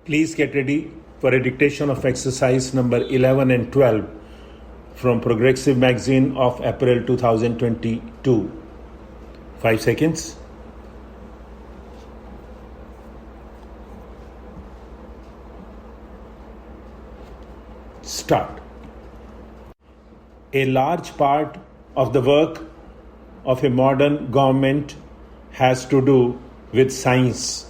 Please get ready for a dictation of exercise number 11 and 12 from Progressive Magazine of April 2022. 5 seconds. Start. A large part of the work of a modern government has to do with science.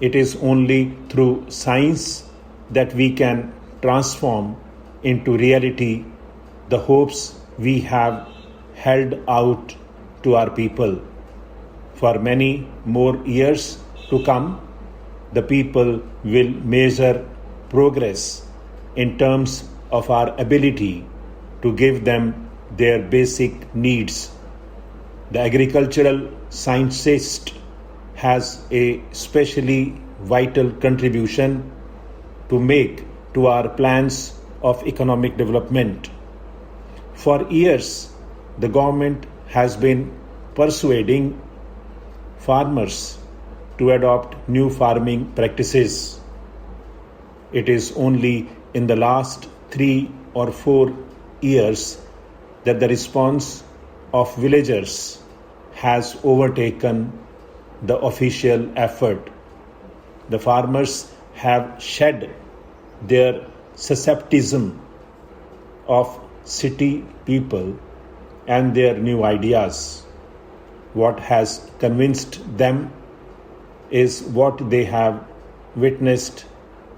It is only through science that we can transform into reality the hopes we have held out to our people. For many more years to come, the people will measure progress in terms of our ability to give them their basic needs. The agricultural scientist has a specially vital contribution to make to our plans of economic development. For years, the government has been persuading farmers to adopt new farming practices. It is only in the last 3 or 4 years that the response of villagers has overtaken the official effort. The farmers have shed their susceptibility of city people and their new ideas. What has convinced them is what they have witnessed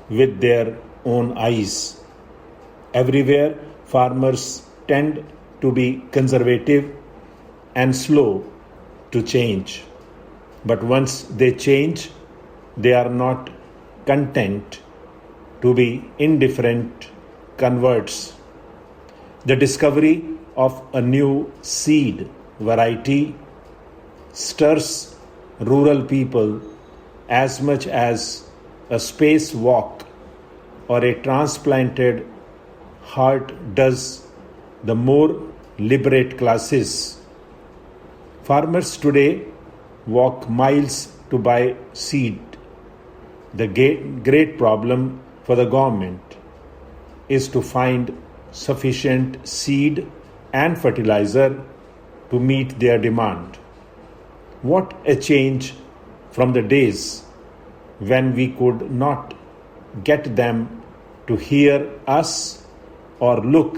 with their own eyes. Everywhere, farmers tend to be conservative and slow to change. But once they change, they are not content to be indifferent converts. The discovery of a new seed variety stirs rural people as much as a spacewalk or a transplanted heart does the more liberate classes. Farmers today walk miles to buy seed. The great problem for the government is to find sufficient seed and fertilizer to meet their demand. What a change from the days when we could not get them to hear us or look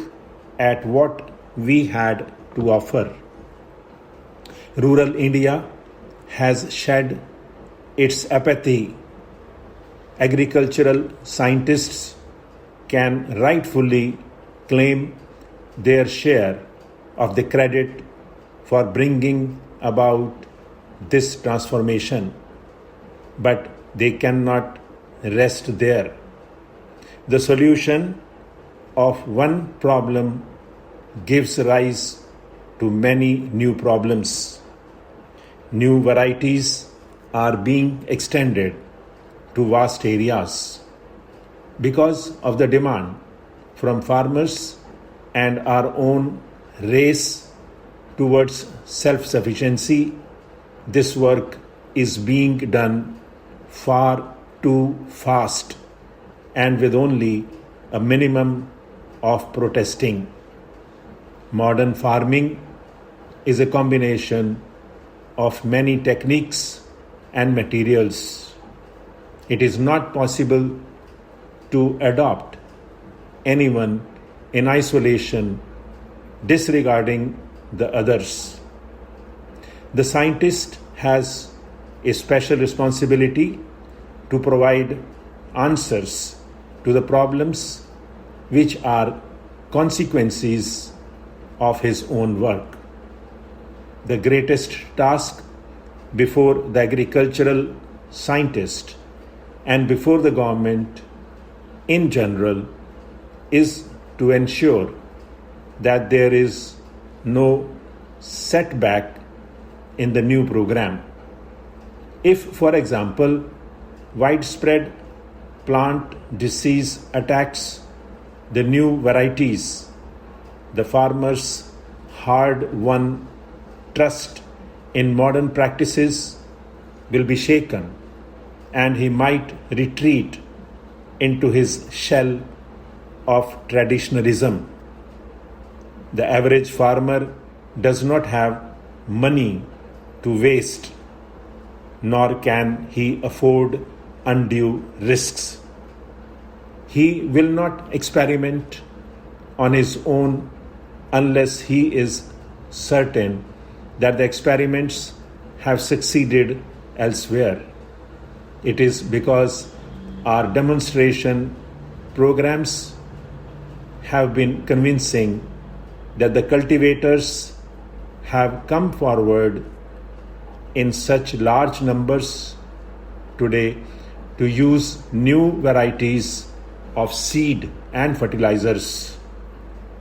at what we had to offer. Rural India has shed its apathy. Agricultural scientists can rightfully claim their share of the credit for bringing about this transformation, but they cannot rest there. The solution of one problem gives rise to many new problems. New varieties are being extended to vast areas. Because of the demand from farmers and our own race towards self-sufficiency, this work is being done far too fast and with only a minimum of protesting. Modern farming is a combination of many techniques and materials. It is not possible to adopt anyone in isolation, disregarding the others. The scientist has a special responsibility to provide answers to the problems which are consequences of his own work. The greatest task before the agricultural scientist and before the government in general is to ensure that there is no setback in the new program. If, for example, widespread plant disease attacks the new varieties, the farmers' hard-won trust in modern practices will be shaken, and he might retreat into his shell of traditionalism. The average farmer does not have money to waste, nor can he afford undue risks. He will not experiment on his own unless he is certain that the experiments have succeeded elsewhere. It is because our demonstration programs have been convincing that the cultivators have come forward in such large numbers today to use new varieties of seed and fertilizers.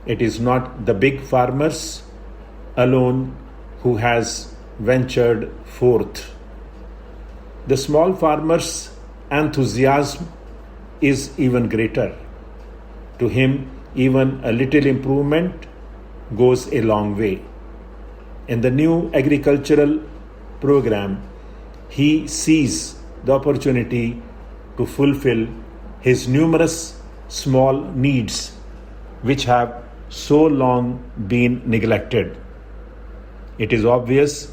It is not the big farmers alone who has ventured forth. The small farmer's enthusiasm is even greater. To him, even a little improvement goes a long way. In the new agricultural program, he sees the opportunity to fulfill his numerous small needs which have so long been neglected. It is obvious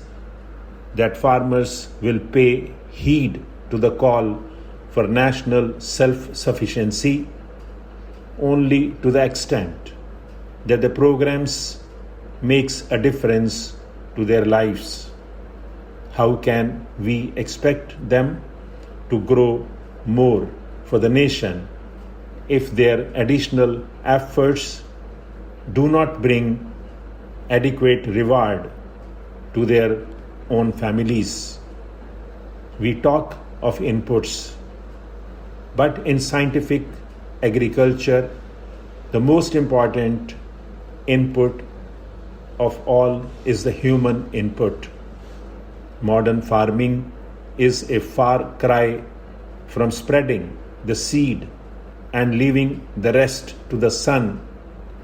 that farmers will pay heed to the call for national self-sufficiency only to the extent that the programs makes a difference to their lives. How can we expect them to grow more for the nation if their additional efforts do not bring adequate reward to their own families? We talk of inputs, but in scientific agriculture, the most important input of all is the human input. Modern farming is a far cry from spreading the seed and leaving the rest to the sun,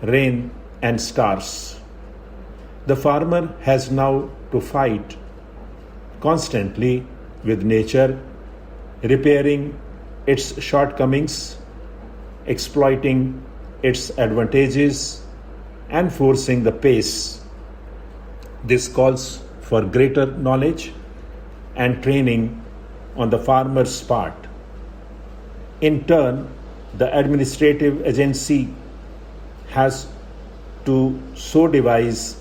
rain, and stars. The farmer has now to fight constantly with nature, repairing its shortcomings, exploiting its advantages, and forcing the pace. This calls for greater knowledge and training on the farmer's part. In turn, the administrative agency has to so devise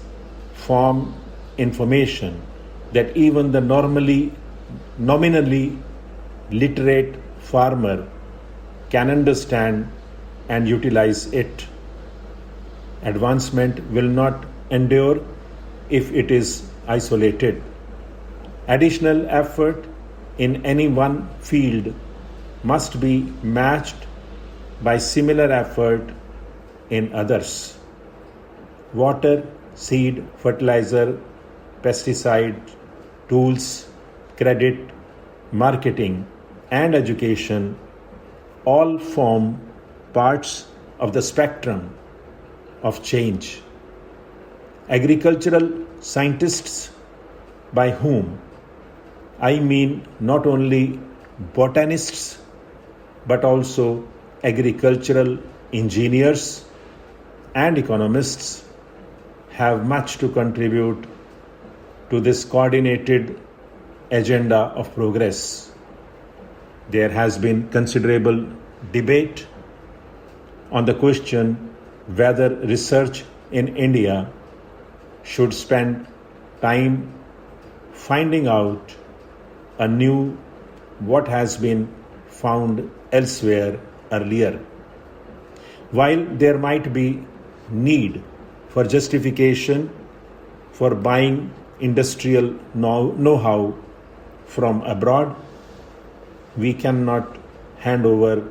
form information that even the nominally literate farmer can understand and utilize it. Advancement will not endure if it is isolated. Additional effort in any one field must be matched by similar effort in others. Water, seed, fertilizer, pesticide, tools, credit, marketing, and education all form parts of the spectrum of change. Agricultural scientists, by whom I mean not only botanists but also agricultural engineers and economists, have much to contribute to this coordinated agenda of progress. There has been considerable debate on the question whether research in India should spend time finding out anew what has been found elsewhere earlier. While there might be need for justification for buying industrial know-how from abroad, we cannot hand over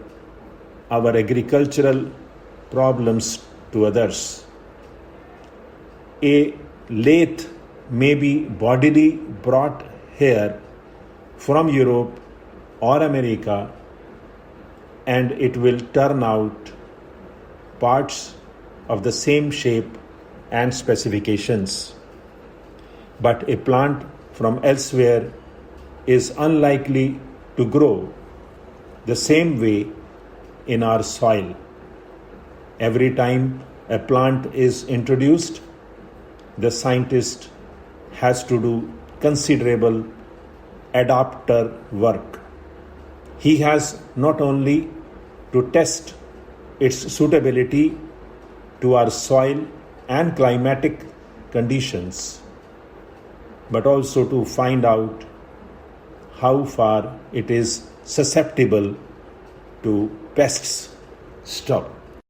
our agricultural problems to others. A lathe may be bodily brought here from Europe or America, and it will turn out parts of the same shape and specifications. But a plant from elsewhere is unlikely to grow the same way in our soil. Every time a plant is introduced, the scientist has to do considerable adapter work. He has not only to test its suitability to our soil and climatic conditions, but also to find out how far it is susceptible to pests. Stop.